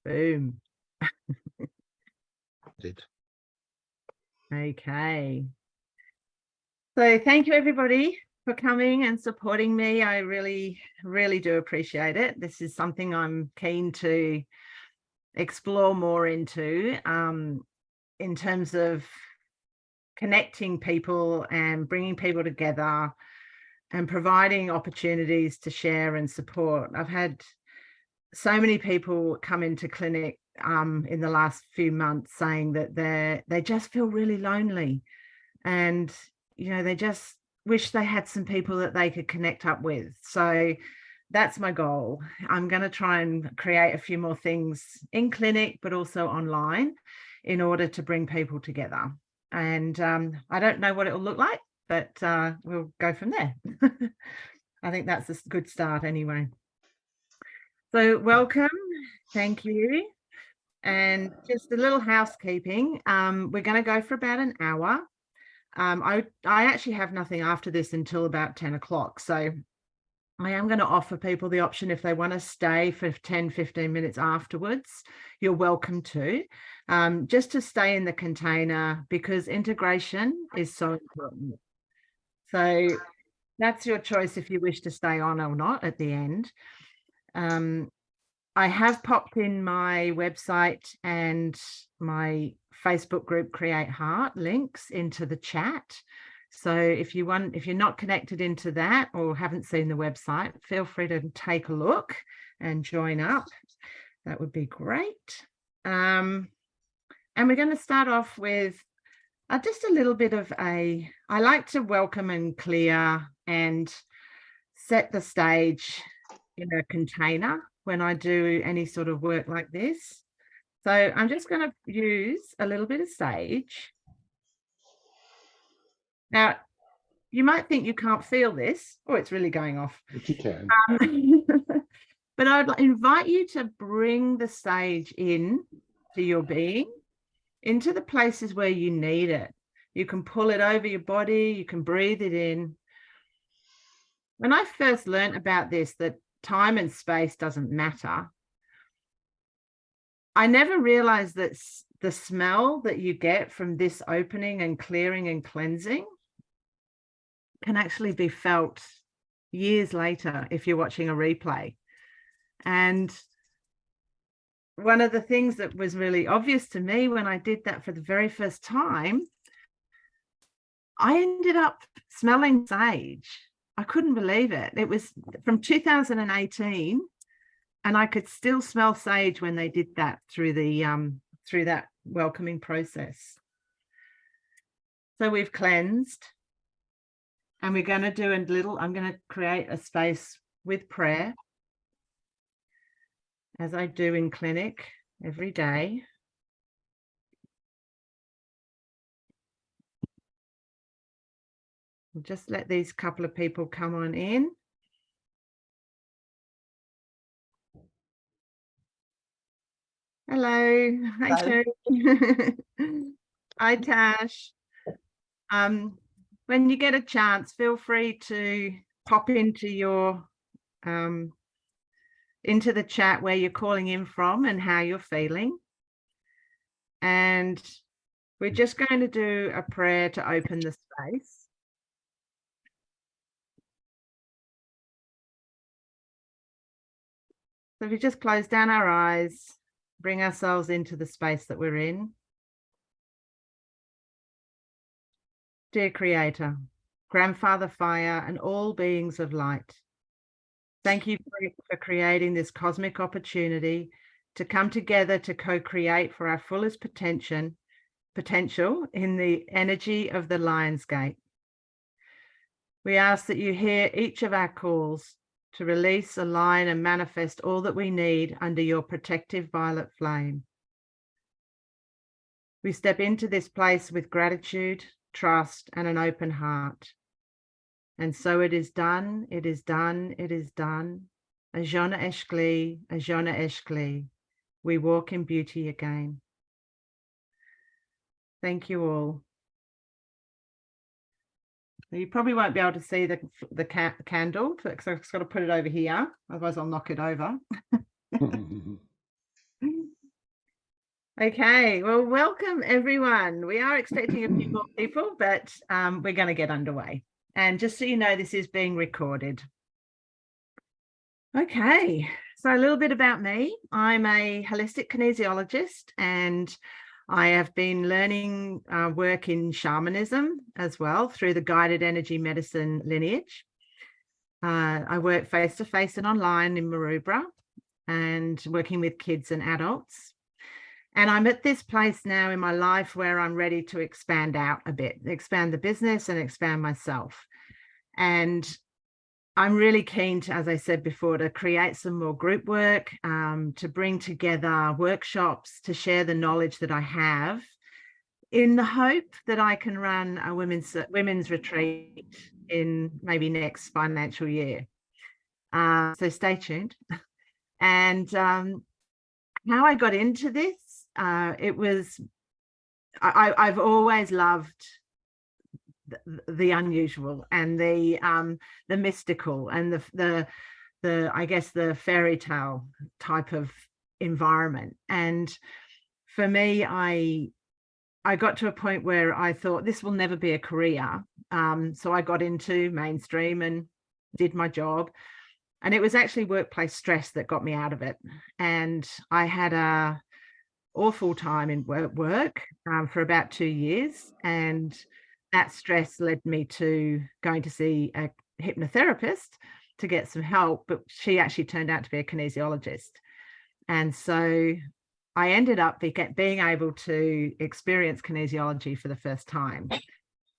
Boom. Did. Okay. So thank you, everybody, for coming and supporting me. I really, really do appreciate it. This is something I'm keen to explore more into in terms of connecting people and bringing people together and providing opportunities to share and support. I've had so many people come into clinic in the last few months saying that they just feel really lonely, and they just wish they had some people that they could connect up with. So that's my goal. I'm going to try and create a few more things in clinic, but also online, in order to bring people together. And I don't know what it will look like, but we'll go from there. I think that's a good start anyway. So welcome, thank you. And just a little housekeeping. We're going to go for about an hour. I actually have nothing after this until about 10 o'clock. So I am going to offer people the option, if they want to stay for 10-15 minutes afterwards, you're welcome to, just to stay in the container, because integration is so important. So that's your choice if you wish to stay on or not at the end. I have popped in my website and my Facebook group Create Heart links into the chat. So if you're not connected into that or haven't seen the website, feel free to take a look and join up. That would be great. And we're going to start off with just a little bit of I like to welcome and clear and set the stage in a container when I do any sort of work like this. So I'm just going to use a little bit of sage. Now, you might think you can't feel this. Oh, it's really going off. But you can. But I'd invite you to bring the sage in to your being, into the places where you need it. You can pull it over your body. You can breathe it in. When I first learned about this, that time and space doesn't matter, I never realized that the smell that you get from this opening and clearing and cleansing can actually be felt years later if you're watching a replay. And one of the things that was really obvious to me when I did that for the very first time, I ended up smelling sage. I couldn't believe it. It was from 2018, and I could still smell sage when they did that through that welcoming process. So we've cleansed, and we're going to do I'm going to create a space with prayer, as I do in clinic every day. We'll just let these couple of people come on in. Hello. Hi, Sherry. Hi, Tash. When you get a chance, feel free to pop into into the chat where you're calling in from and how you're feeling. And we're just going to do a prayer to open the space. So if we just close down our eyes, bring ourselves into the space that we're in. Dear Creator, Grandfather Fire, and all beings of light, thank you for creating this cosmic opportunity to come together to co-create for our fullest potential in the energy of the Lionsgate. We ask that you hear each of our calls to release, align, and manifest all that we need under your protective violet flame. We step into this place with gratitude, trust, and an open heart. And so it is done, it is done, it is done. Ajona Eshkli, Ajona Eshkli. We walk in beauty again. Thank you all. You probably won't be able to see the candle, because I've got to put it over here, otherwise I'll knock it over. Okay, well, welcome everyone. We are expecting a few more people, but we're going to get underway. And just so you know, this is being recorded. Okay, so a little bit about me. I'm a holistic kinesiologist, and I have been learning work in shamanism as well through the guided energy medicine lineage. I work face-to-face and online in Maroubra and working with kids and adults. And I'm at this place now in my life where I'm ready to expand out a bit, expand the business and expand myself. And I'm really keen to, as I said before, to create some more group work, to bring together workshops, to share the knowledge that I have in the hope that I can run a women's retreat in maybe next financial year. So stay tuned. And how I got into this, it was, I've always loved the unusual and the mystical and the I guess the fairy tale type of environment. And for me, I got to a point where I thought this will never be a career. So I got into mainstream and did my job. And it was actually workplace stress that got me out of it. And I had a awful time in work for about 2 years. And that stress led me to going to see a hypnotherapist to get some help, but she actually turned out to be a kinesiologist. And so I ended up being able to experience kinesiology for the first time.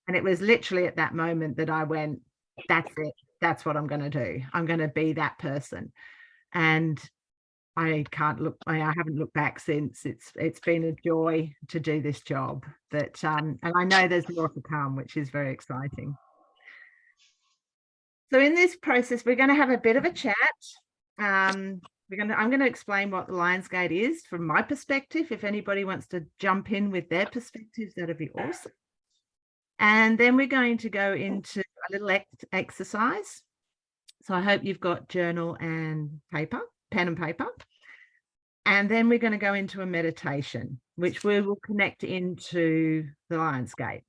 And it was literally at that moment that I went, that's it. That's what I'm going to do. I'm going to be that person. And I haven't looked back since. It's been a joy to do this job. But and I know there's more to come, which is very exciting. So in this process, we're going to have a bit of a chat. I'm going to explain what the Lionsgate is from my perspective. If anybody wants to jump in with their perspectives, that'd be awesome. And then we're going to go into a little exercise. So I hope you've got journal and paper, pen and paper. And then we're going to go into a meditation, which we will connect into the Lionsgate,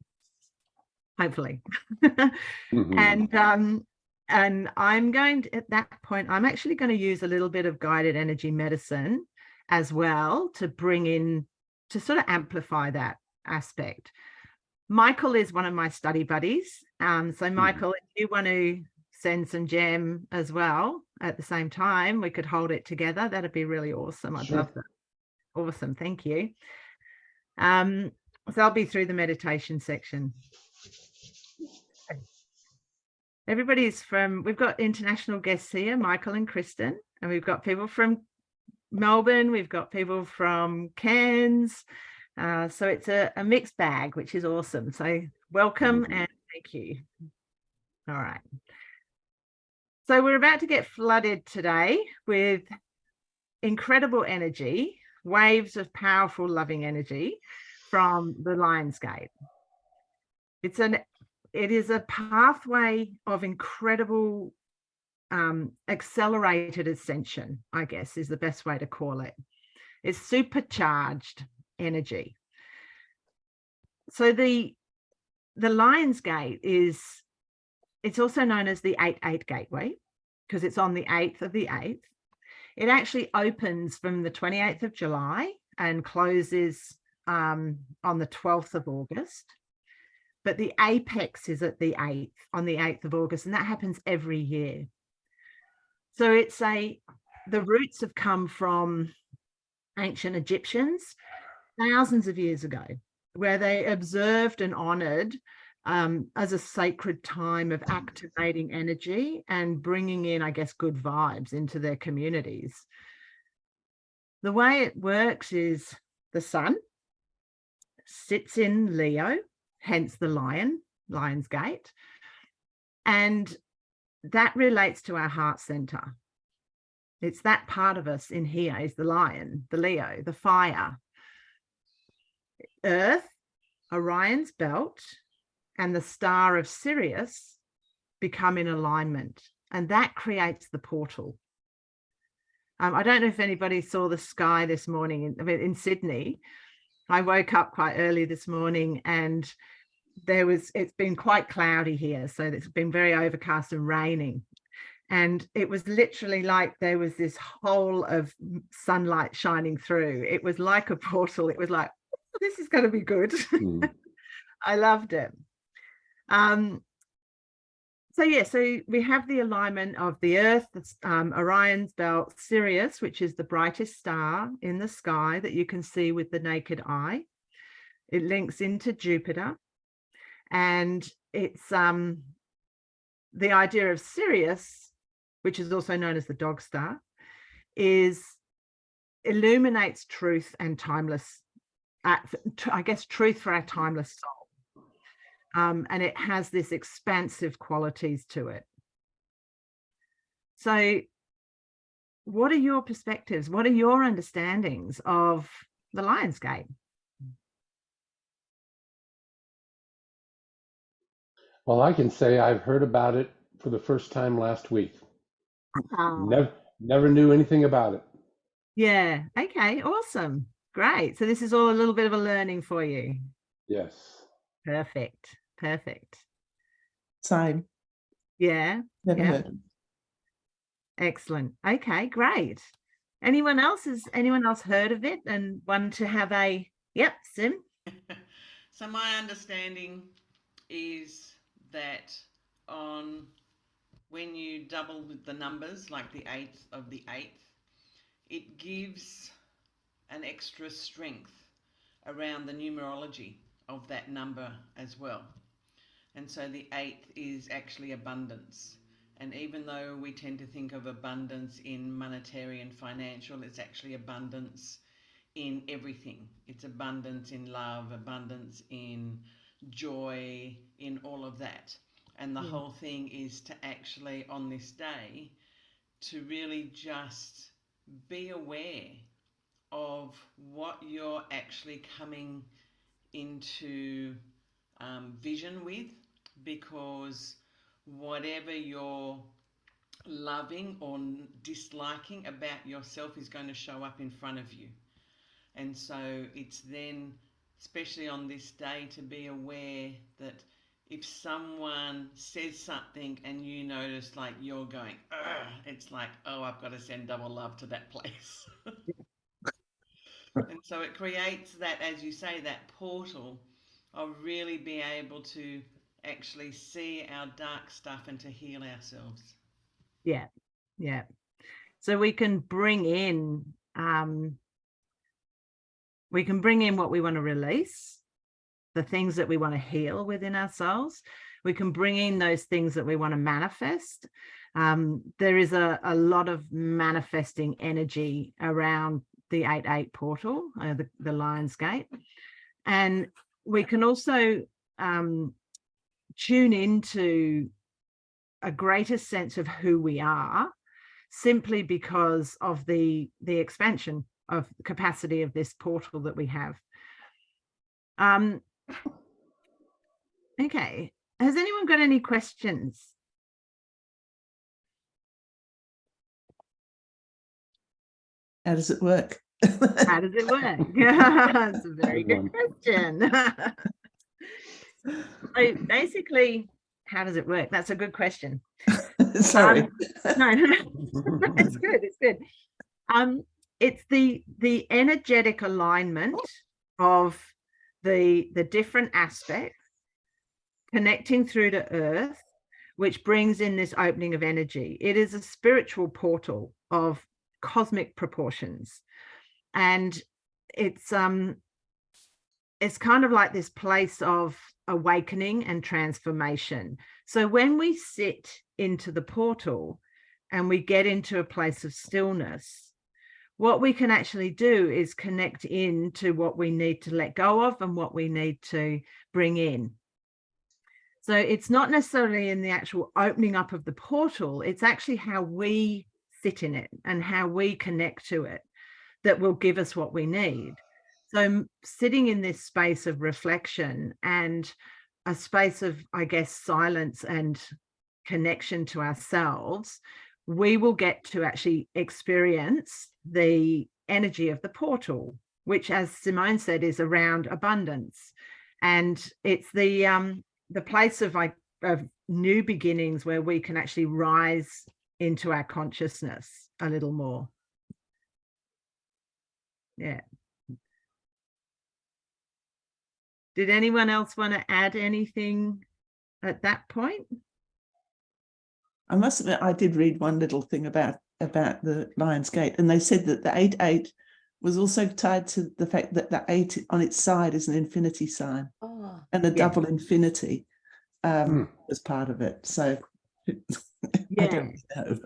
hopefully. Mm-hmm. And I'm going to, at that point, I'm actually going to use a little bit of guided energy medicine as well to bring in, to sort of amplify that aspect. Michael is one of my study buddies. So Michael, if you want to send some gem as well at the same time, we could hold it together. That'd be really awesome. I'd love that. Awesome. Thank you. So I'll be through the meditation section. We've got international guests here, Michael and Kristen, and we've got people from Melbourne. We've got people from Cairns. So it's a mixed bag, which is awesome. So welcome and thank you. All right. So we're about to get flooded today with incredible energy, waves of powerful, loving energy from the Lionsgate. It is a pathway of incredible accelerated ascension, I guess, is the best way to call it. It's supercharged energy. So the Lionsgate it's also known as the 8-8 gateway because it's on the 8th of the 8th. It actually opens from the 28th of July and closes on the 12th of August. But the apex is at the 8th, on the 8th of August, and that happens every year. So the roots have come from ancient Egyptians thousands of years ago, where they observed and honored as a sacred time of activating energy and bringing in, I guess, good vibes into their communities. The way it works is the sun sits in Leo, hence the Lion's Gate, and that relates to our heart center. It's that part of us in here is the lion, the Leo, the fire. Earth, Orion's belt, and the star of Sirius become in alignment, and that creates the portal. I don't know if anybody saw the sky this morning in Sydney. I woke up quite early this morning and it's been quite cloudy here. So it's been very overcast and raining. And it was literally like there was this hole of sunlight shining through. It was like a portal. It was like, oh, this is going to be good. I loved it. So we have the alignment of the Earth, Orion's belt, Sirius, which is the brightest star in the sky that you can see with the naked eye. It links into Jupiter, and it's the idea of Sirius, which is also known as the dog star, illuminates truth and timeless, I guess, truth for our timeless soul. And it has this expansive qualities to it. So what are your perspectives? What are your understandings of the Lionsgate? Well, I can say I've heard about it for the first time last week. Never knew anything about it. Yeah. Okay. Awesome. Great. So this is all a little bit of a learning for you. Yes. Perfect. Same. Yeah. Never heard. Excellent. Okay, great. Anyone else heard of it and want to have a Sim? So my understanding is that when you double the numbers, like the 8th of the 8th, it gives an extra strength around the numerology of that number as well. And so the 8th is actually abundance. And even though we tend to think of abundance in monetary and financial, it's actually abundance in everything. It's abundance in love, abundance in joy, in all of that. And the whole thing is to actually, on this day, to really just be aware of what you're actually coming into vision with, because whatever you're loving or disliking about yourself is going to show up in front of you. And so it's then, especially on this day, to be aware that if someone says something and you notice like you're going, it's like, oh, I've got to send double love to that place. And so it creates that, as you say, that portal of really being able to actually see our dark stuff and to heal ourselves. Yeah. So we can bring in what we want to release, the things that we want to heal within ourselves. We can bring in those things that we want to manifest. There is a lot of manifesting energy around the 8/8 portal, the Lionsgate. And we can also tune into a greater sense of who we are, simply because of the expansion of the capacity of this portal that we have. Okay. Has anyone got any questions? How does it work? How does it work? It's a very good question. So basically, how does it work? That's a good question. Sorry. No, it's good. It's good. It's the energetic alignment of the different aspects connecting through to Earth, which brings in this opening of energy. It is a spiritual portal of cosmic proportions, and it's kind of like this place of awakening and transformation. So when we sit into the portal and we get into a place of stillness, what we can actually do is connect into what we need to let go of and what we need to bring in. So it's not necessarily in the actual opening up of the portal, it's actually how we sit in it and how we connect to it that will give us what we need. So sitting in this space of reflection and a space of, I guess, silence and connection to ourselves, we will get to actually experience the energy of the portal, which, as Simone said, is around abundance. And it's the place of new beginnings where we can actually rise into our consciousness a little more. Yeah. Did anyone else want to add anything at that point? I must admit, I did read one little thing about the Lionsgate, and they said that the 8-8 was also tied to the fact that the 8 on its side is an infinity sign, and a double infinity was part of it. So I don't know.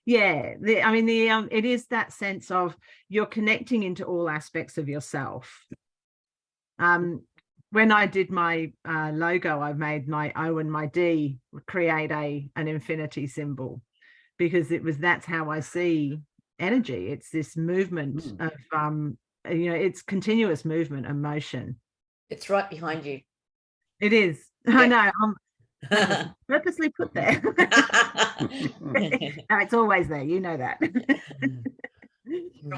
Yeah, I mean, it is that sense of you're connecting into all aspects of yourself. When I did my logo, I made my O and my D create an infinity symbol, because that's how I see energy. It's this movement of it's continuous movement and motion. It's right behind you. It is. Yeah. I know. I'm purposely put there. No, it's always there. You know that.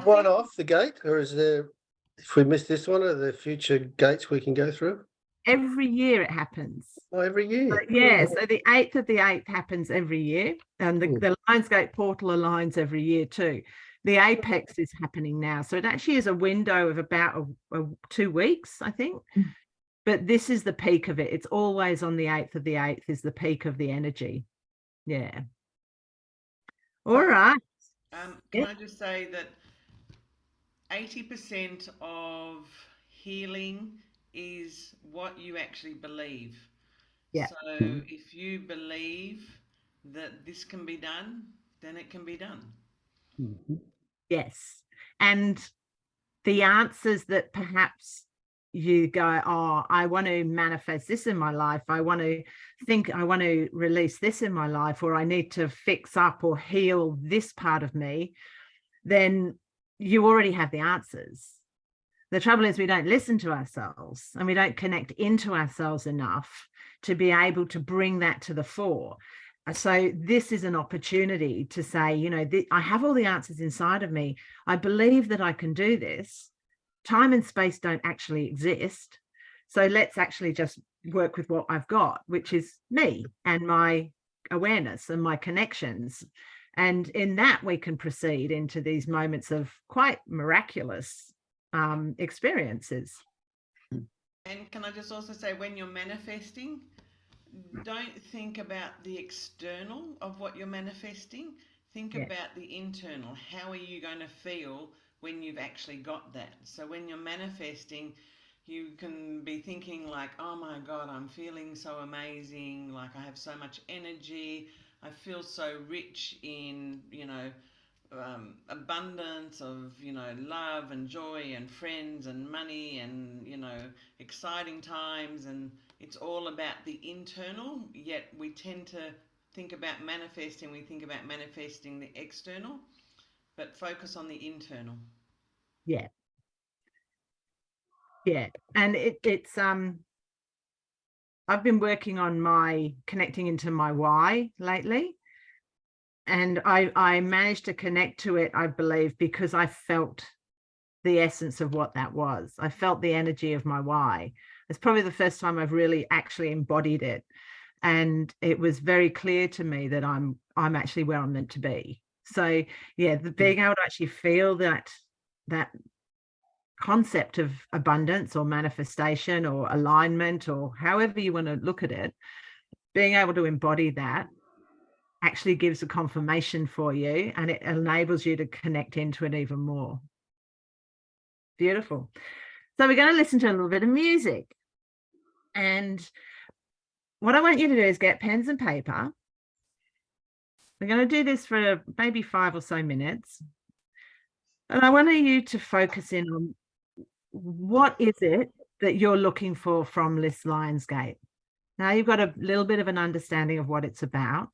One off the gate, or is there? If we miss this one, are there future gates we can go through? Every year it happens. Oh, every year. Yeah, so the 8th of the 8th happens every year, and the Lionsgate portal aligns every year too. The apex is happening now, so it actually is a window of about 2 weeks, I think. But this is the peak of it. It's always on the 8th of the 8th is the peak of the energy. Yeah. All right. Can I just say that 80% of healing is what you actually believe. Yeah. So if you believe that this can be done, then it can be done. Yes. And the answers that perhaps you go, oh, I want to manifest this in my life. I want to release this in my life, or I need to fix up or heal this part of me. Then you already have the answers. The trouble is we don't listen to ourselves, and we don't connect into ourselves enough to be able to bring that to the fore. So this is an opportunity to say, I have all the answers inside of me. I believe that I can do this. Time and space don't actually exist. So let's actually just work with what I've got, which is me and my awareness and my connections. And in that, we can proceed into these moments of quite miraculous experiences. And can I just also say, when you're manifesting, don't think about the external of what you're manifesting. Think about the internal. How are you going to feel when you've actually got that? So when you're manifesting, you can be thinking like, oh my God, I'm feeling so amazing. Like, I have so much energy. I feel so rich in, abundance of, love and joy and friends and money and, exciting times. And it's all about the internal, yet we tend to think about manifesting. We think about manifesting the external, but focus on the internal. Yeah. And it's I've been working on my connecting into my why lately, and I managed to connect to it, I believe, because I felt the essence of what that was. I felt the energy of my why. It's probably the first time I've really actually embodied it, and it was very clear to me that I'm actually where I'm meant to be. So yeah, being able to actually feel that concept of abundance or manifestation or alignment, or however you want to look at it, being able to embody that actually gives a confirmation for you, and it enables you to connect into it even more. Beautiful. So we're going to listen to a little bit of music, and what I want you to do is get pens and paper. We're going to do this for maybe 5 or so minutes, and I want you to focus in on what is it that you're looking for from this Lionsgate. Now you've got a little bit of an understanding of what it's about.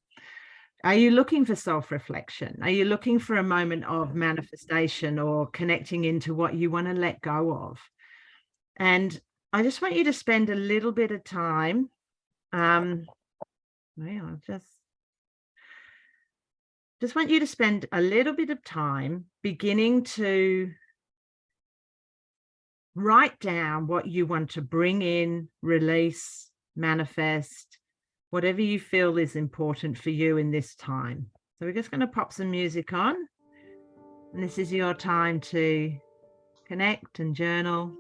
Are you looking for self-reflection? Are you looking for a moment of manifestation or connecting into what you want to let go of? And I just want you to spend a little bit of time. just want you to spend a little bit of time beginning to write down what you want to bring in, release, manifest, whatever you feel is important for you in this time. So we're just going to pop some music on, and this is your time to connect and journal.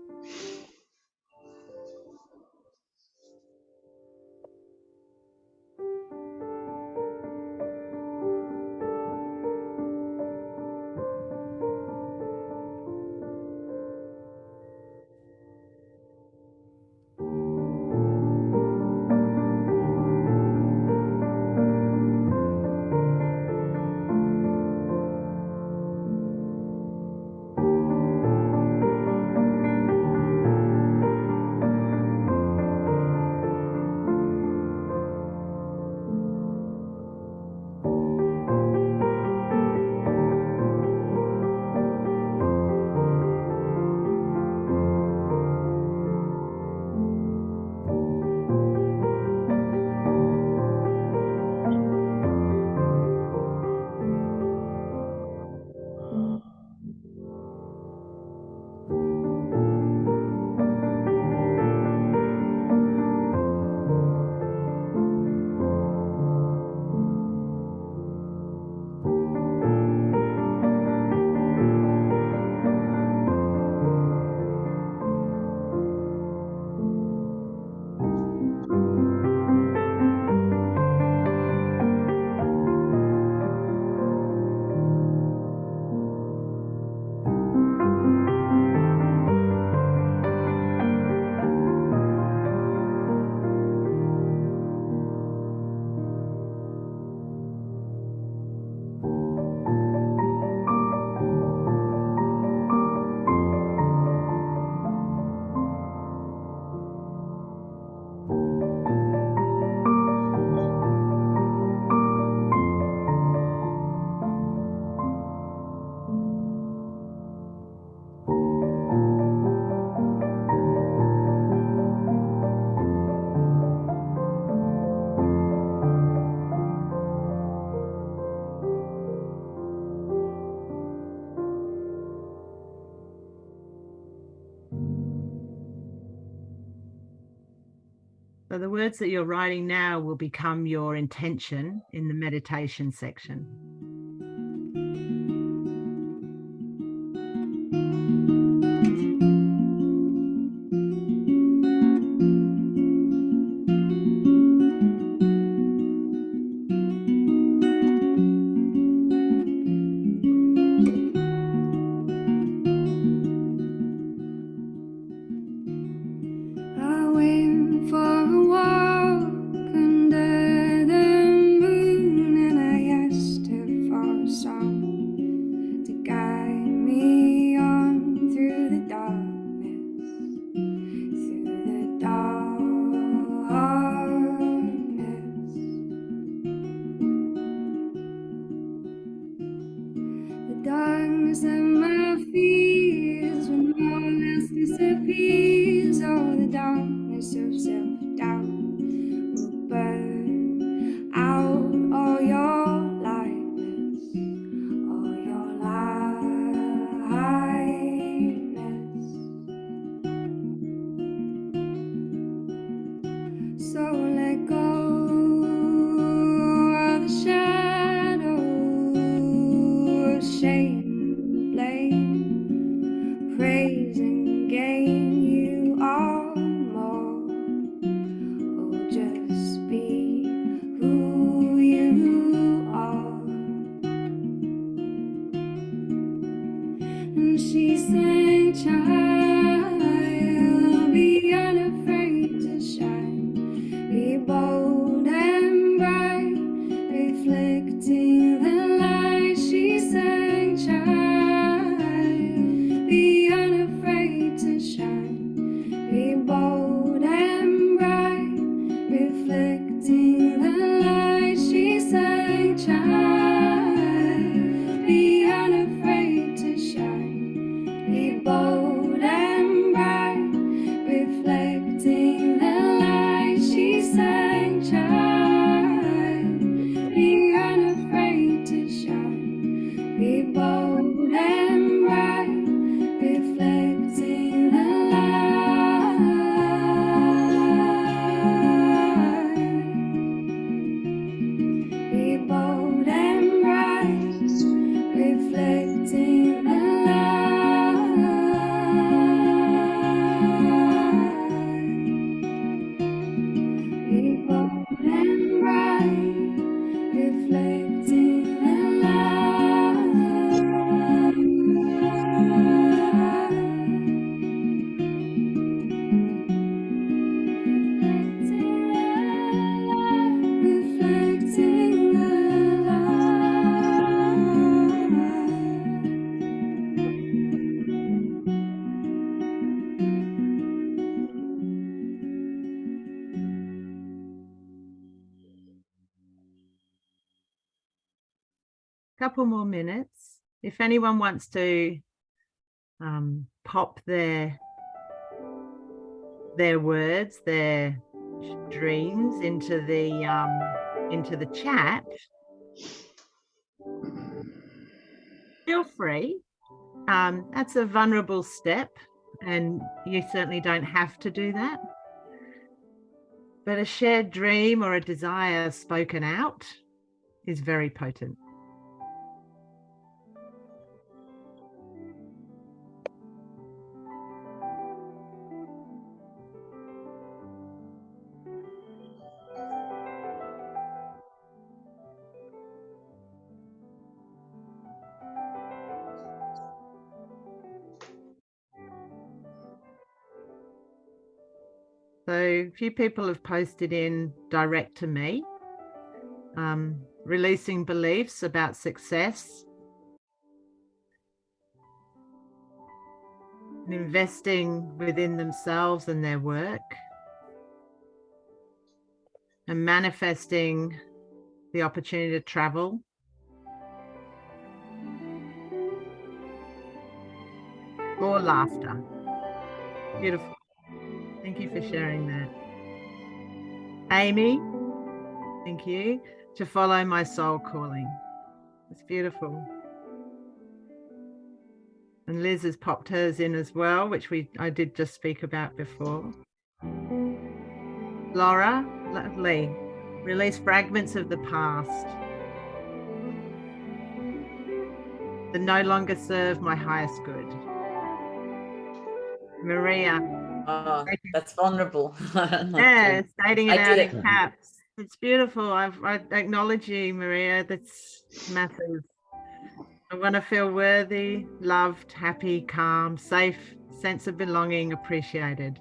So the words that you're writing now will become your intention in the meditation section. I went for a walk under the moon, and I asked her for a song to guide me on through the darkness, through the darkness. The darkness of my fears when all else disappears. Oh, the darkness of self-doubt will burn out all your lightness, all your lightness. So let go of the shadow of shame and blame, praise and gain you all more. Oh, just be who you are. And she sang, child, be unafraid to shine, be bold and bright, reflecting the light. She sang, child, be unafraid to shine, be bold and bright, reflecting the light. She sang, child, be unafraid to shine, be bold be bold and bright, reflecting the light. Be bold and bright, reflecting the light. Be bold and bright, reflecting the light. Reflecting the Couple more minutes. If anyone wants to pop their words, their dreams into the chat, feel free. That's a vulnerable step, and you certainly don't have to do that. But a shared dream or a desire spoken out is very potent. So a few people have posted in direct to me, releasing beliefs about success, and investing within themselves and their work, and manifesting the opportunity to travel, or laughter. Beautiful. Thank you for sharing that. Amy, thank you. To follow my soul calling. It's beautiful. And Liz has popped hers in as well, which I did just speak about before. Laura, lovely. Release fragments of the past that no longer serve my highest good. Maria. Oh, that's vulnerable. Yeah, stating it I out did in caps. It's beautiful. I acknowledge you, Maria. That's massive. I want to feel worthy, loved, happy, calm, safe, sense of belonging, appreciated.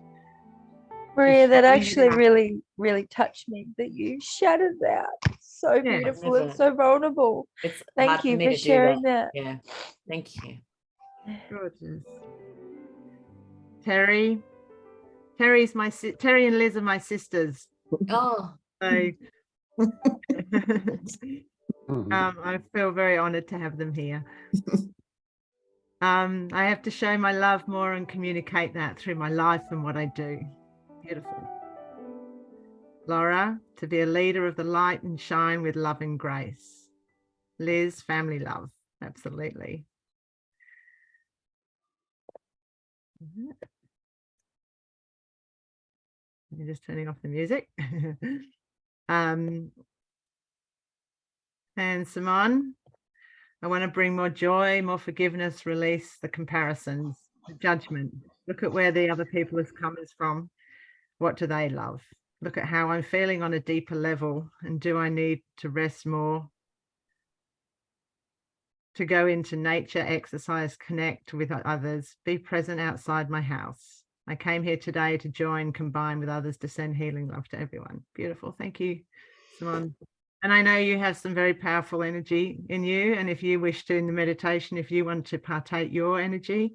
Maria, that showing it actually up. really, really touched me that you shouted that. It's so Yeah. beautiful and so vulnerable. It's Thank hard you me for to do sharing that. Yeah, thank you. Gorgeous. Terry and Liz are my sisters. Oh, So I feel very honored to have them here. I have to show my love more and communicate that through my life and what I do. Beautiful. Laura, to be a leader of the light and shine with love and grace. Liz, family love. Absolutely. I'm just turning off the music. And Simone, I want to bring more joy, more forgiveness, release the comparisons, the judgment. Look at where the other people has come from. What do they love? Look at how I'm feeling on a deeper level. And do I need to rest more? To go into nature, exercise, connect with others, be present outside my house. I came here today to join, combine with others to send healing love to everyone. Beautiful. Thank you, Simone. And I know you have some very powerful energy in you. And if you wish to, in the meditation, if you want to partake your energy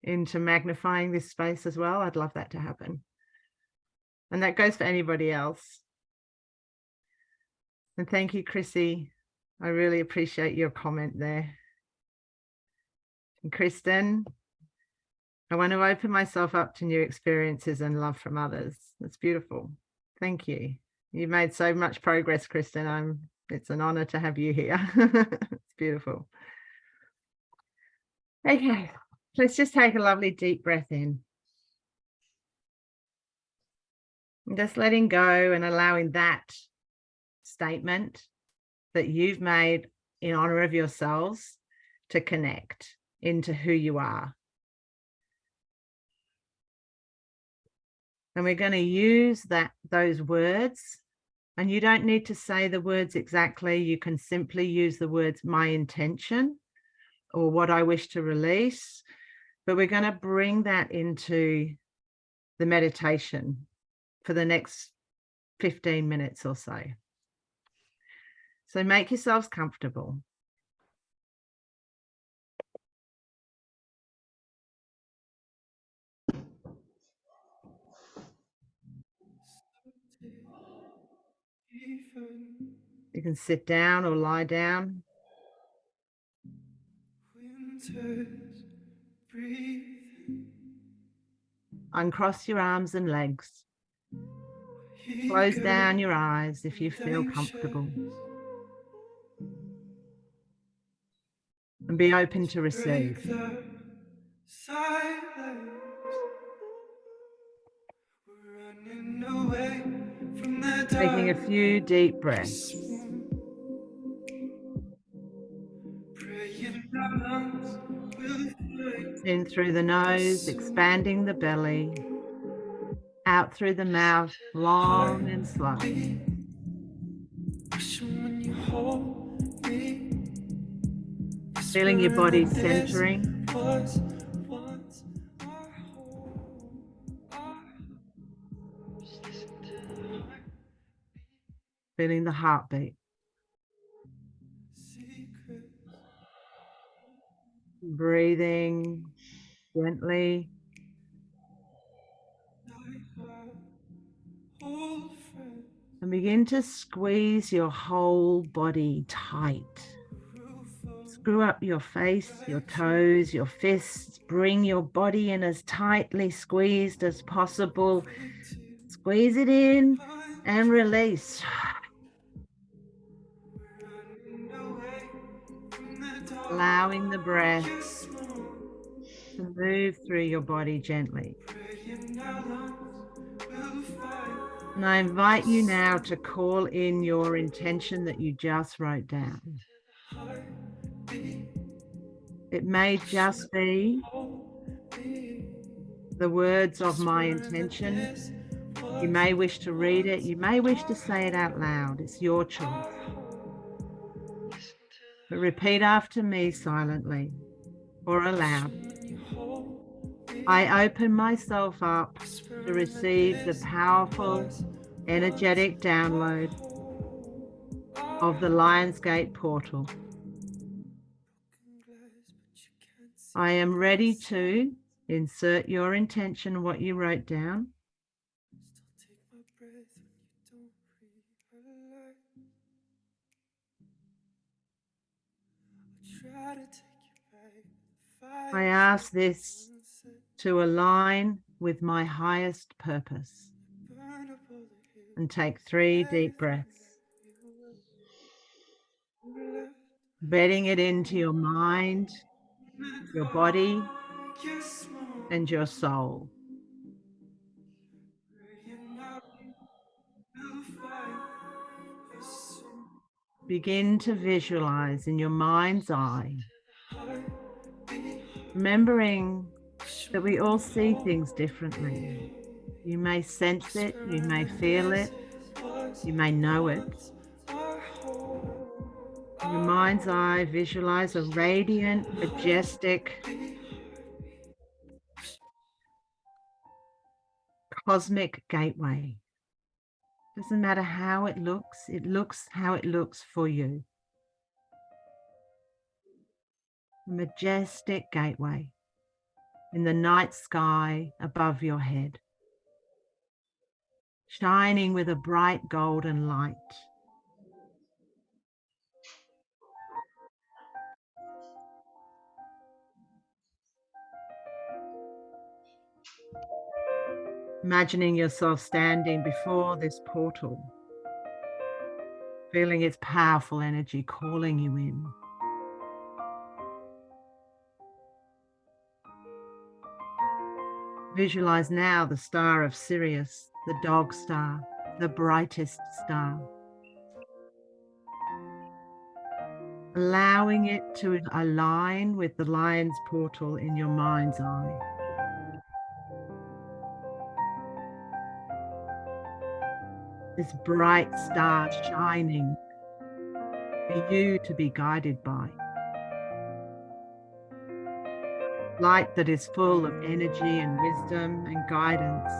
into magnifying this space as well, I'd love that to happen. And that goes for anybody else. And thank you, Chrissy. I really appreciate your comment there. And Kristen, I want to open myself up to new experiences and love from others. That's beautiful. Thank you. You've made so much progress, Kristen. It's an honor to have you here. It's beautiful. Okay, let's just take a lovely deep breath in. And just letting go and allowing that statement that you've made in honor of yourselves to connect into who you are. And we're going to use those words, and you don't need to say the words exactly. You can simply use the words my intention or what I wish to release, but we're going to bring that into the meditation for the next 15 minutes or so. So make yourselves comfortable. You can sit down or lie down. Uncross your arms and legs. Close down your eyes if you feel comfortable. And be open to receive. Taking a few deep breaths. In through the nose, expanding the belly. Out through the mouth, long and slow. Feeling your body centering. Feeling the heartbeat. Breathing gently. And begin to squeeze your whole body tight. Screw up your face, your toes, your fists. Bring your body in as tightly squeezed as possible. Squeeze it in and release. Allowing the breath to move through your body gently. And I invite you now to call in your intention that you just wrote down. It may just be the words of my intention. You may wish to read it. You may wish to say it out loud. It's your choice. But repeat after me silently or aloud. I open myself up to receive the powerful, energetic download of the Lionsgate portal. I am ready to insert your intention, what you wrote down. I ask this to align with my highest purpose. And take 3 deep breaths. Bedding it into your mind, your body, and your soul. Begin to visualize in your mind's eye, remembering that we all see things differently. You may sense it, you may feel it, you may know it. In your mind's eye, visualize a radiant, majestic, cosmic gateway. Doesn't matter how it looks how it looks for you. A majestic gateway in the night sky above your head, shining with a bright golden light. Imagining yourself standing before this portal, feeling its powerful energy calling you in. Visualize now the star of Sirius, the dog star, the brightest star. Allowing it to align with the lion's portal in your mind's eye. This bright star shining for you to be guided by. Light that is full of energy and wisdom and guidance.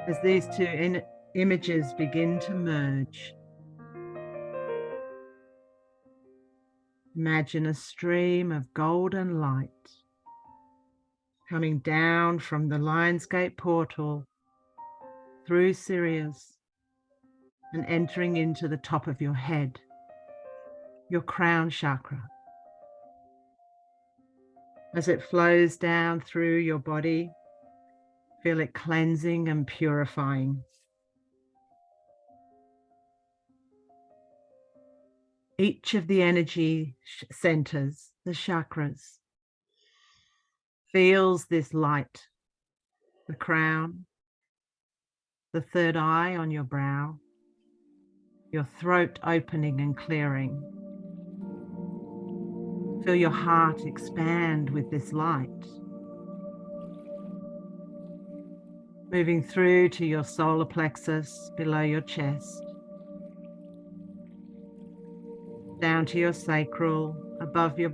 As these two images begin to merge, imagine a stream of golden light coming down from the Lionsgate portal through Sirius and entering into the top of your head, your crown chakra. As it flows down through your body, feel it cleansing and purifying. Each of the energy centers, the chakras, feels this light. The crown, the third eye on your brow, your throat opening and clearing. Feel your heart expand with this light. Moving through to your solar plexus below your chest, down to your sacral, above your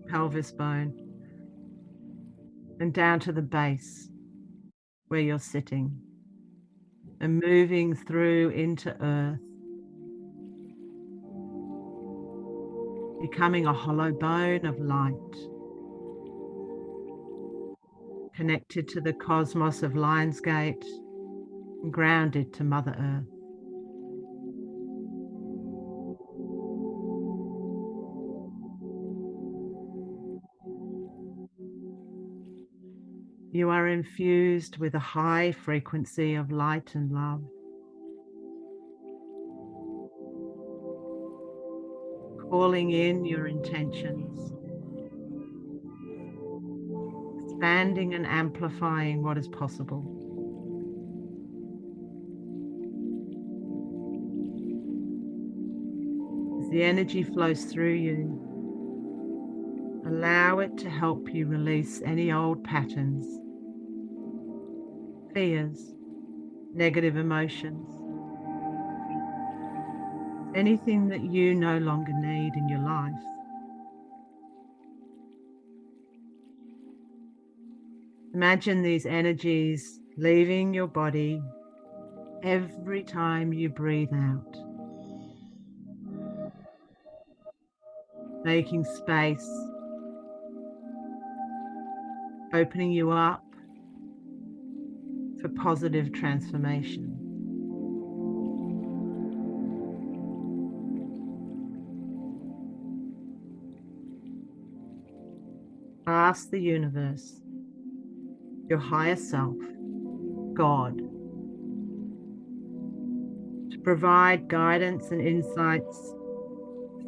pelvis bone, and down to the base where you're sitting, and moving through into earth, becoming a hollow bone of light, connected to the cosmos of Lionsgate and grounded to Mother Earth. You are infused with a high frequency of light and love. Calling in your intentions, expanding and amplifying what is possible. As the energy flows through you, allow it to help you release any old patterns, fears, negative emotions, anything that you no longer need in your life. Imagine these energies leaving your body every time you breathe out, making space, opening you up for positive transformation. Ask the universe, your higher self, God, to provide guidance and insights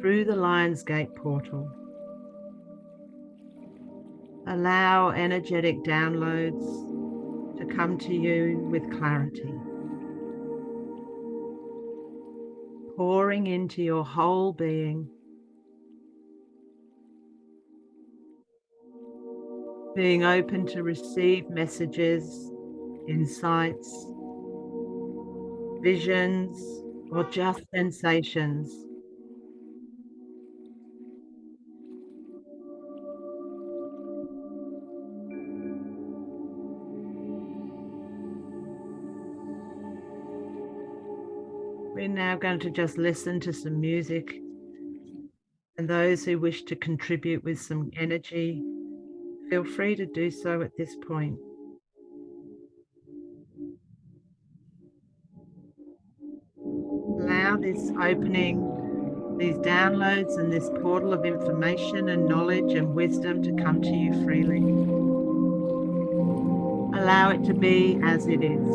through the Lionsgate portal. Allow energetic downloads to come to you with clarity, pouring into your whole being, being open to receive messages, insights, visions, or just sensations. We're now going to just listen to some music, and those who wish to contribute with some energy, feel free to do so at this point. Allow this opening, these downloads and this portal of information and knowledge and wisdom to come to you freely. Allow it to be as it is.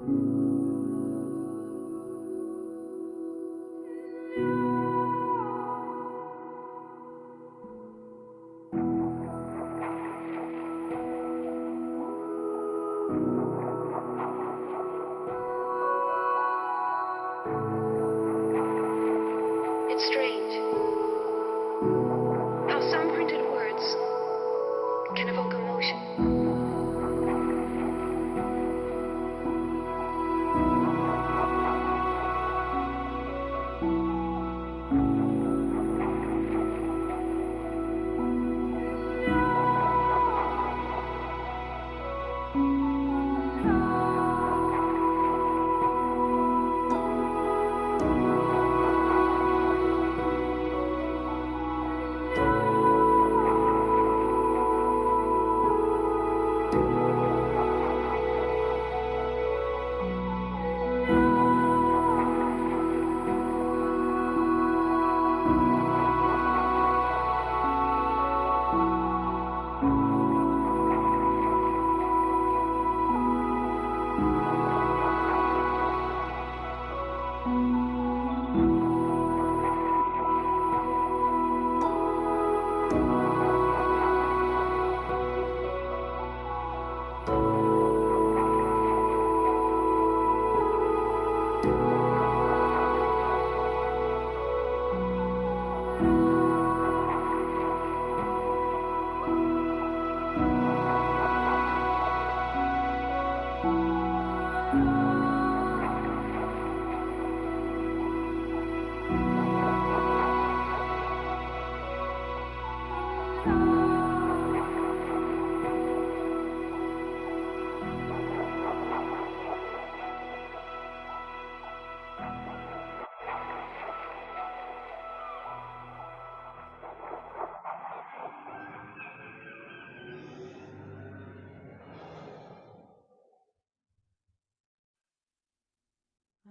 It's strange how some printed words can evoke emotion.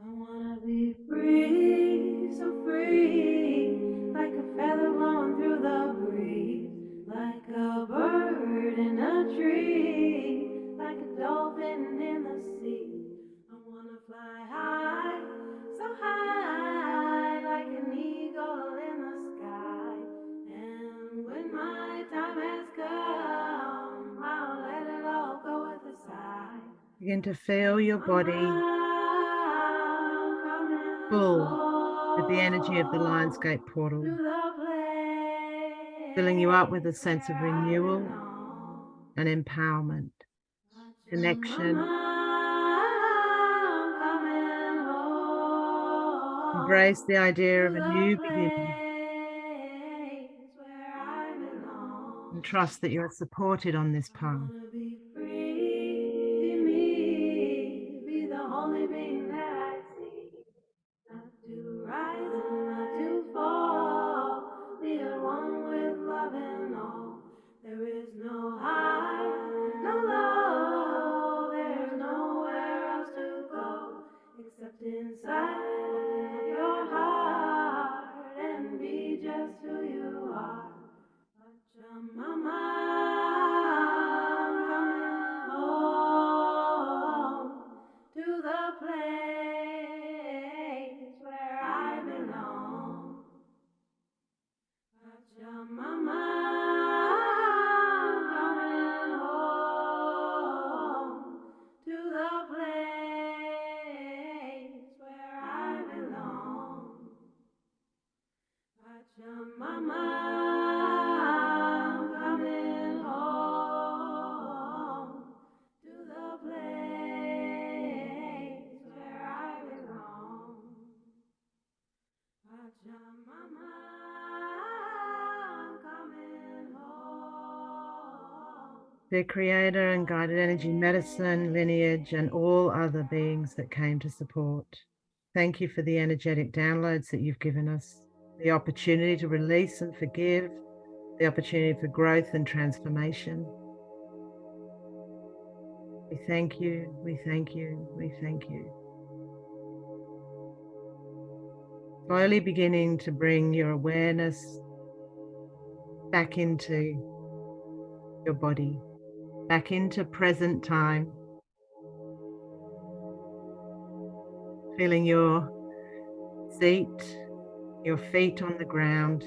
I wanna be free, so free, like a feather blowing through the breeze, like a bird in a tree, like a dolphin in the sea. I wanna fly high, so high, like an eagle in the sky. And when my time has come, I'll let it all go with a sigh. Begin to feel your body full with the energy of the Lionsgate portal, filling you up with a sense of renewal and empowerment, connection. Embrace the idea of a new beginning and trust that you are supported on this path. Be free, be me, be the only being that I see. Not to rise and not to fall, be at one with love and all. There is no high, no low, there's nowhere else to go except inside your heart and be just who you are. Pachamama, coming home to the place where I belong. Pachamama, coming home to the place where I belong. Pachamama, coming home to the place where I belong. Pachamama, coming home. Their creator and guided energy medicine, lineage, and all other beings that came to support. Thank you for the energetic downloads that you've given us, the opportunity to release and forgive, the opportunity for growth and transformation. We thank you, we thank you, we thank you. Slowly beginning to bring your awareness back into your body, back into present time. feeling your seat, your feet on the ground,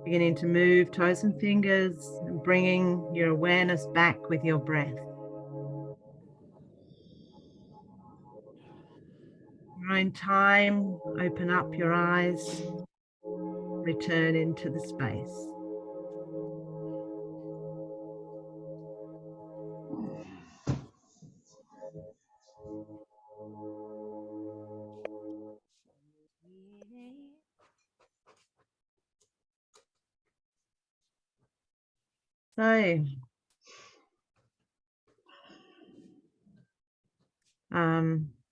beginning to move toes and fingers and bringing your awareness back with your breath. Your own time, open up your eyes, return into the space. So,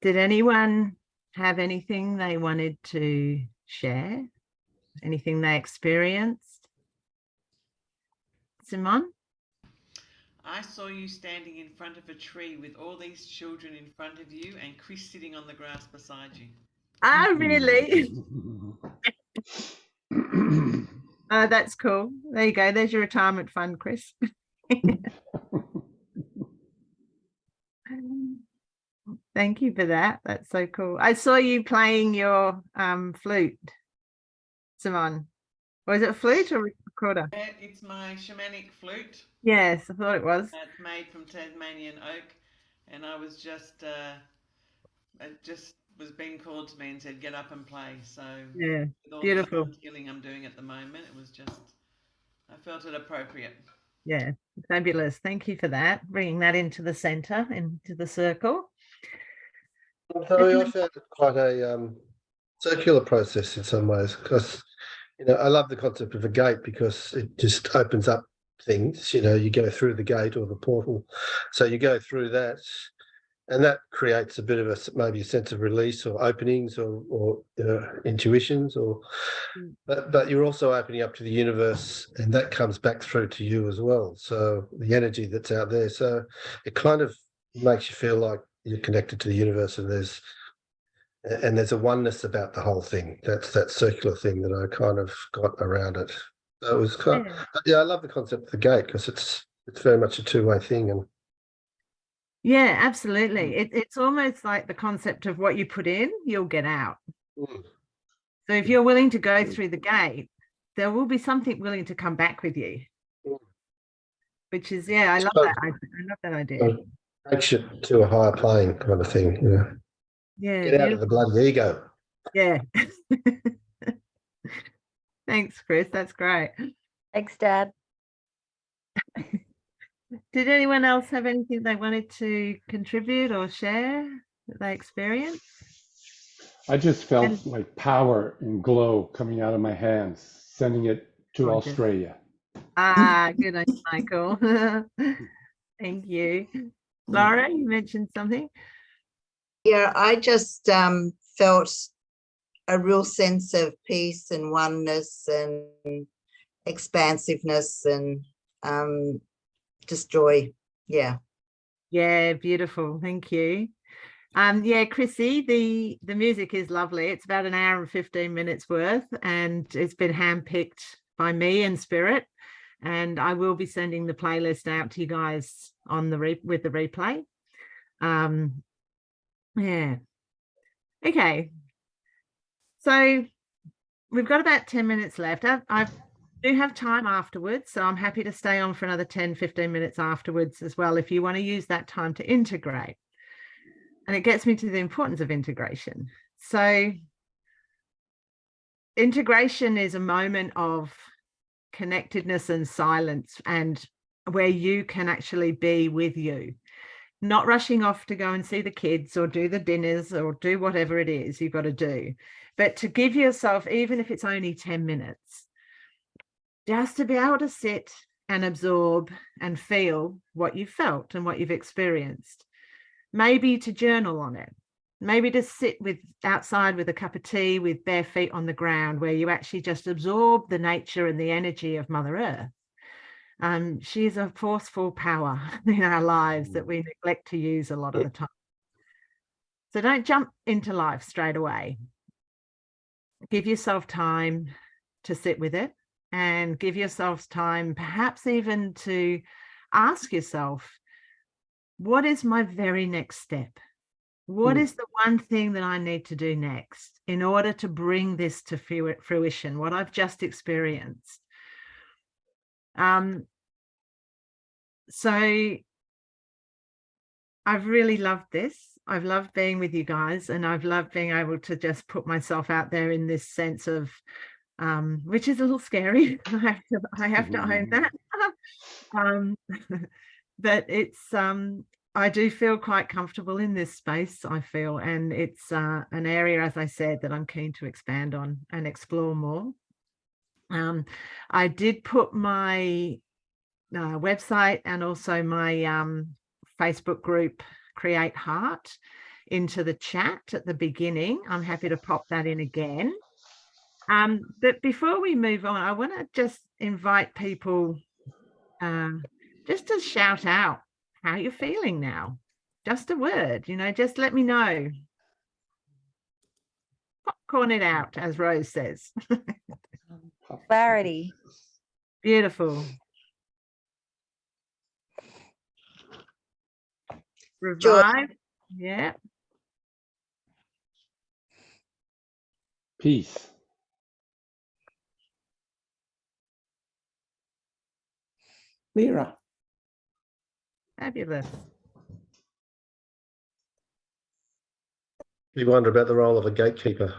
did anyone have anything they wanted to share? Anything they experienced? Simone? I saw you standing in front of a tree with all these children in front of you and Chris sitting on the grass beside you. Oh, really? Oh, that's cool. There you go. There's your retirement fund, Chris. Thank you for that. That's so cool. I saw you playing your flute, Simone. Was it a flute or a recorder? It's my shamanic flute. Yes, I thought it was. It's made from Tasmanian oak, and I was just it just was being called to me and said get up and play. So Yeah, with all beautiful. the healing I'm doing at the moment, it was just I felt it appropriate. Yeah, fabulous. Thank you for that. Bringing that into the center, into the circle. So I found it quite a circular process in some ways, because I love the concept of a gate because it just opens up things. You go through the gate or the portal, so you go through that, and that creates a bit of maybe a sense of release or openings or intuitions, but you're also opening up to the universe, and that comes back through to you as well. So the energy that's out there, so it kind of makes you feel like you're connected to the universe, and there's a oneness about the whole thing. That's that circular thing that I kind of got around it. So it was kind yeah, I love the concept of the gate because it's very much a two-way thing. And yeah, absolutely. It's almost like the concept of what you put in, you'll get out. So if you're willing to go through the gate, there will be something willing to come back with you. Which is, yeah, I love that. I love that idea. Takes you to a higher plane kind of thing. Yeah. Get out of the bloody ego. Yeah. Thanks, Chris. That's great. Thanks, Dad. Did anyone else have anything they wanted to contribute or share that they experienced? I just felt like power and glow coming out of my hands, sending it to Australia. Good on you, Michael. Thank you. Laura, you mentioned something. Yeah, I just felt a real sense of peace and oneness and expansiveness and just joy. Yeah. Yeah, beautiful. Thank you. Yeah, Chrissy, the music is lovely. It's about an hour and 15 minutes worth, and it's been handpicked by me and Spirit. And I will be sending the playlist out to you guys on with the replay. Yeah. Okay. So we've got about 10 minutes left. I do have time afterwards, so I'm happy to stay on for another 10, 15 minutes afterwards as well, if you want to use that time to integrate. And it gets me to the importance of integration. So integration is a moment of connectedness and silence, and where you can actually be with you, not rushing off to go and see the kids or do the dinners or do whatever it is you've got to do, but to give yourself, even if it's only 10 minutes, just to be able to sit and absorb and feel what you've felt and what you've experienced. Maybe to journal on it, maybe to sit outside with a cup of tea with bare feet on the ground, where you actually just absorb the nature and the energy of Mother Earth. She's a forceful power in our lives that we neglect to use a lot of the time. So don't jump into life straight away. Give yourself time to sit with it, and give yourself time perhaps even to ask yourself, what is my very next step? what is the one thing that I need to do next in order to bring this to fruition, what I've just experienced? So I've really loved this. I've loved being with you guys, and I've loved being able to just put myself out there in this sense of, which is a little scary. I have to own that. But it's, I do feel quite comfortable in this space, I feel, and it's an area, as I said, that I'm keen to expand on and explore more. I did put my website and also my Facebook group, Create Heart, into the chat at the beginning. I'm happy to pop that in again. But before we move on, I want to just invite people just to shout out how you're feeling now. Just a word, you know, just let me know. Popcorn it out, as Rose says. Clarity. Beautiful. Revive. Yeah. Peace. Clearer. Fabulous. You wonder about the role of a gatekeeper.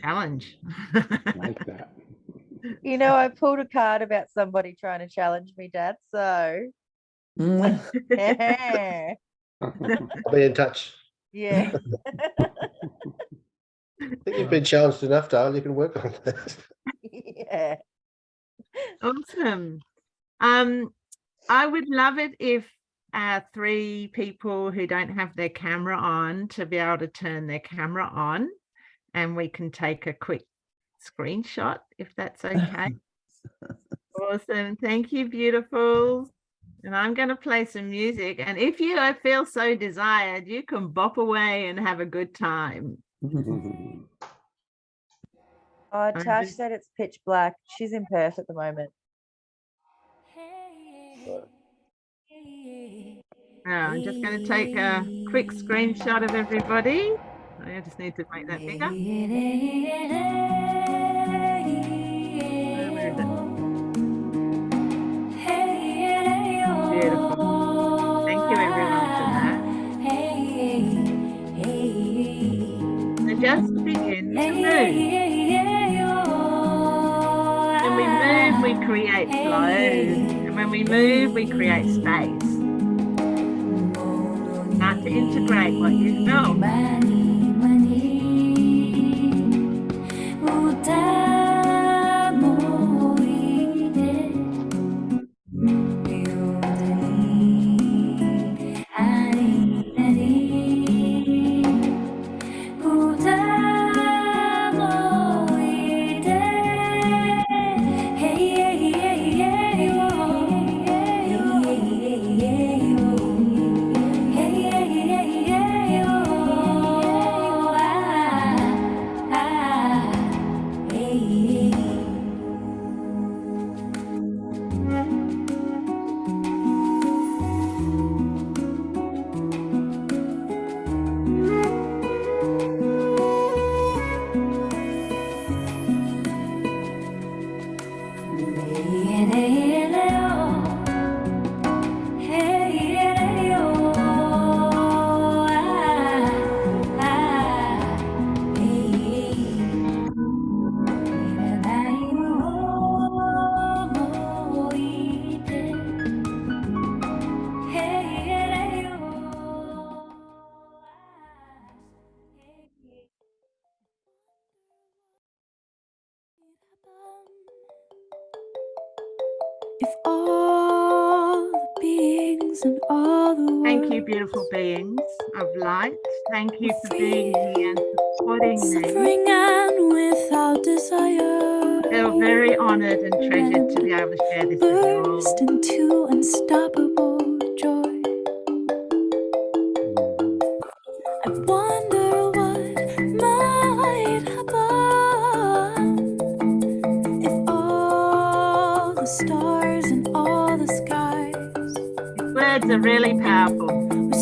Challenge. Like that. You know, I pulled a card about somebody trying to challenge me, Dad. So, yeah. I'll be in touch. Yeah. I think you've been challenged enough, Dale. You can work on that. Yeah. Awesome. I would love it if 3 people who don't have their camera on to be able to turn their camera on, and we can take a quick screenshot if that's okay. Awesome. Thank you, beautiful. And I'm going to play some music, and if you feel so desired, you can bop away and have a good time. Oh, Tash said it's pitch black. She's in Perth at the moment. I'm just going to take a quick screenshot of everybody. I just need to make that bigger. Where is it? Beautiful. Thank you, everyone, for that. So just begin to move. When we move, we create flow. And when we move, we create space. Start to integrate what you felt. If all the beings and all the Thank you, beautiful beings of light. Thank you for being here and supporting me. suffering and without desire, I feel very honoured and treasured to be able to share this with you all. burst into unstoppable joy. I wonder what might happen if all the stars and all the skies These words are really powerful. were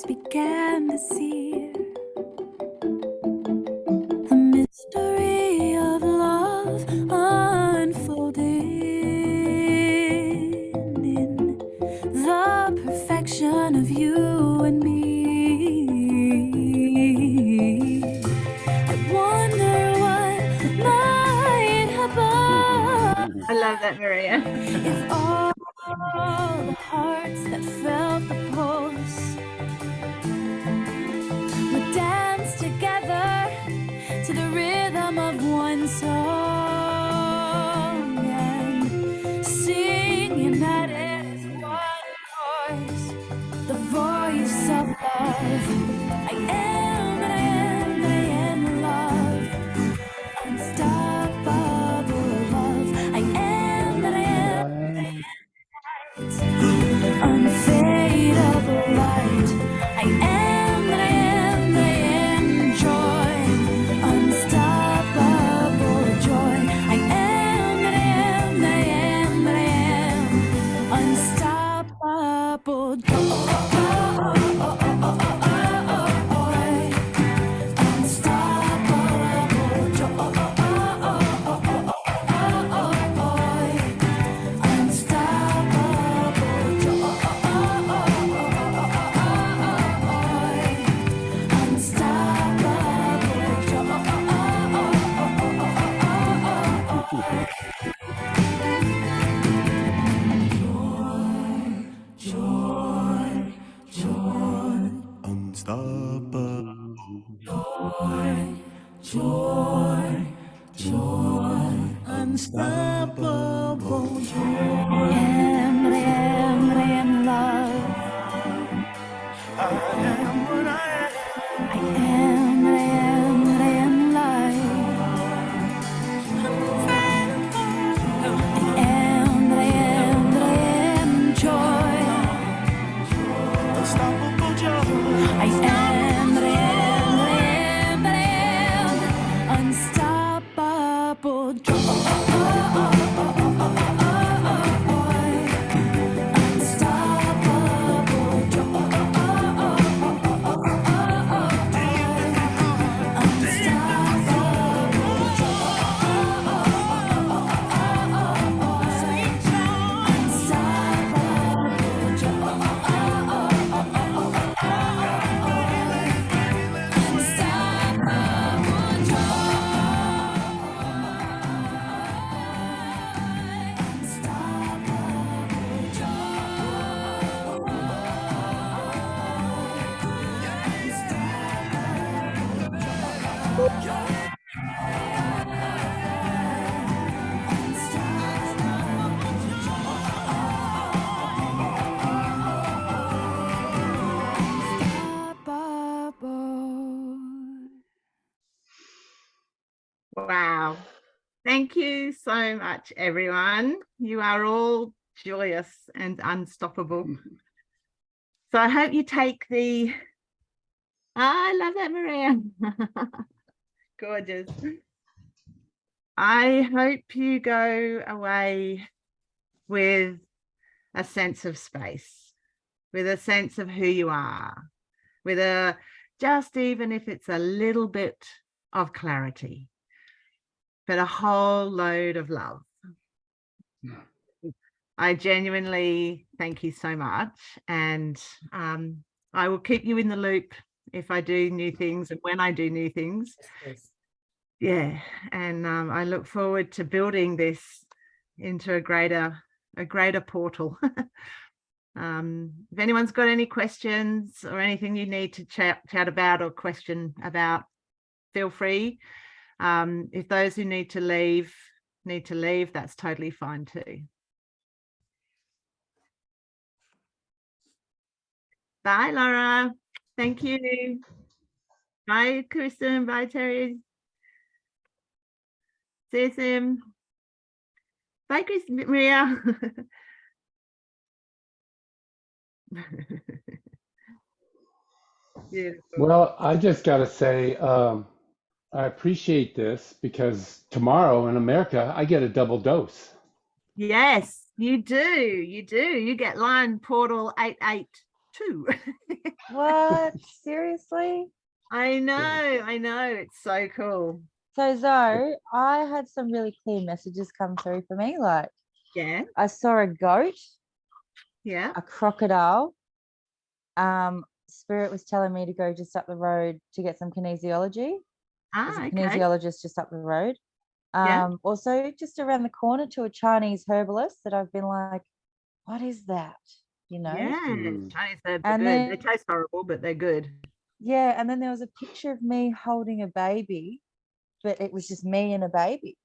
began to see the mystery of love unfolding in the perfection of you and me. I wonder what might happen I love that, Maria. if all the hearts that felt the pulse would dance together to the rhythm of one song and sing united as one voice, the voice of love. I am and I am and I am love, unstoppable love. I am and I am unfadable light. I am and I am and I am joy, unstoppable joy. I am and I am and I am and I am unstoppable joy. Unstoppable joy. Unstoppable joy. I am what I am, what I am love. I am what I am. I am what I am, what I am light. I am what I am, what I am joy. Unstoppable joy. I am what I am, what I am, what I am. Unstoppable joy. Wow. Thank you so much, everyone. You are all joyous and unstoppable. So I hope you take the, I love that, Maria. Gorgeous. I hope you go away with a sense of space, with a sense of who you are, with a, just even if it's a little bit of clarity, but a whole load of love. I genuinely thank you so much. And I will keep you in the loop if I do new things and when I do new things. Yes. Yeah. And I look forward to building this into a greater portal. If anyone's got any questions or anything you need to chat about or question about, feel free. If those who need to leave, that's totally fine too. Bye, Laura. Thank you. Bye, Kristen. Bye, Terry. See you soon. Bye, Maria. Beautiful. Well, I just got to say, I appreciate this because tomorrow in America, I get a double dose. Yes, you do. You do. You get line portal 882 too. What? Seriously? I know. It's so cool. So Zoe, I had some really clear messages come through for me. Like Yeah. I saw a goat, Yeah. a crocodile. Spirit was telling me to go just up the road to get some kinesiology. There's a Okay. kinesiologist just up the road. Yeah. Also just around the corner to a Chinese herbalist that I've been like, what is that? You know? Yeah. Mm. Chinese herbs are And good. then They taste horrible, but they're good. yeah, and then there was a picture of me holding a baby, but it was just me and a baby,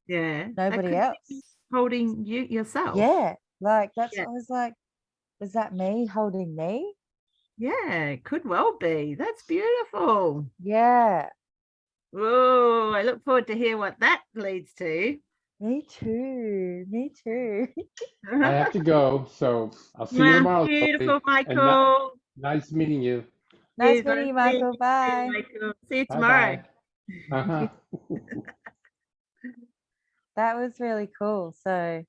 Yeah. That nobody could else. be holding you yourself. Yeah, like that's Yeah. I was like, was that me holding me? Yeah, it could well be. That's beautiful. Yeah, Oh, I look forward to hear what that leads to. me too. Me too. I have to go, so I'll see you Wow, tomorrow. beautiful, Zoe, and Michael. nice meeting you. Nice Cheers, meeting you, I'll see Michael. Bye. Michael. See you Bye tomorrow. bye. Uh-huh. That was really cool. So